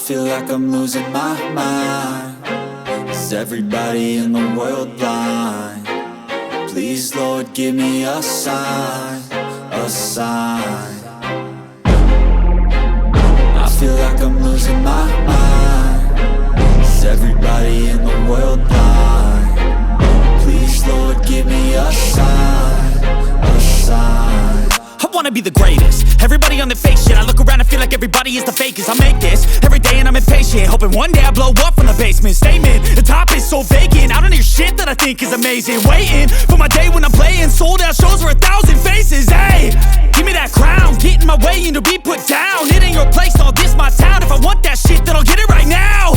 feel like I'm losing my mind. Is everybody in the world blind? Please, Lord, give me a sign, a sign. I feel like I'm losing my mind. Is everybody in the world blind? Please, Lord, give me a sign, a sign. I wanna be the greatest. Everybody on the fake shit. I look around and feel like everybody is the fakest. I make this every day and I'm impatient, hoping one day I blow up from the basement. Statement, the top is so vacant. I don't hear shit that I think is amazing. Waiting for my day when I'm playing sold out shows for 1,000 faces. Hey, give me that crown, get in my way and to be put down. It ain't your place, all this my town. If I want that shit, then I'll get it right now.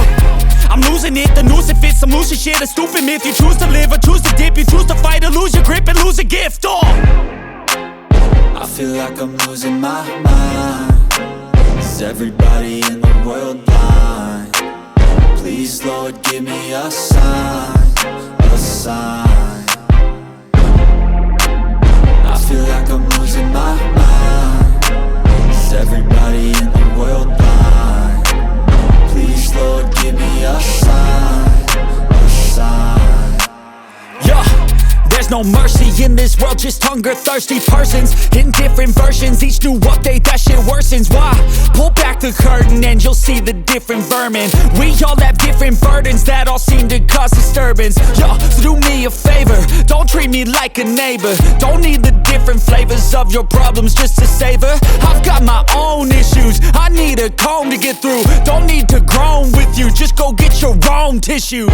I'm losing it, the noose it fits, some losing shit. A stupid myth, you choose to live or choose to dip. You choose to fight or lose your grip and lose a gift. I feel like I'm losing my mind. Is everybody in the world blind? Please, Lord, give me a sign, a sign. I feel like I'm losing my mind. Is everybody in the world blind? Please, Lord, give me a sign, a sign. Yeah. There's no mercy in this world, just hunger-thirsty persons in different versions. Each new update, that shit worsens. Why? Pull back the curtain and you'll see the different vermin. We all have different burdens that all seem to cause disturbance. Yo, so do me a favor, don't treat me like a neighbor. Don't need the different flavors of your problems just to savor. I've got my own issues, I need a comb to get through. Don't need to groan with you, just go get your own tissue.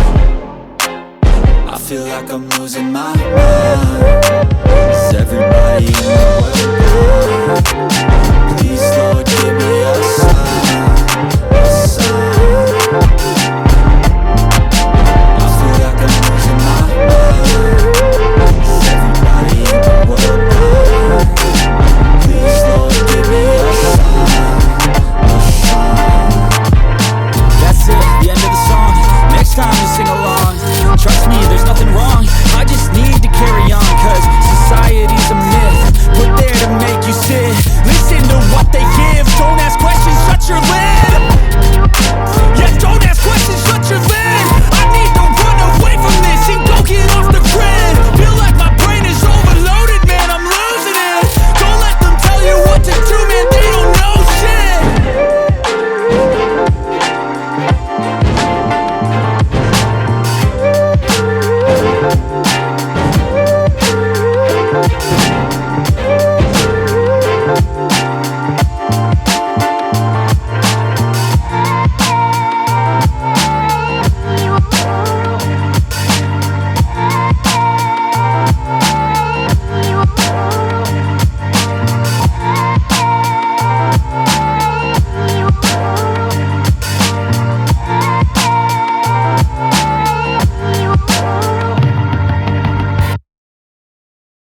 I feel like I'm losing my mind. Is everybody in the world blind? Please, Lord, give me a sign.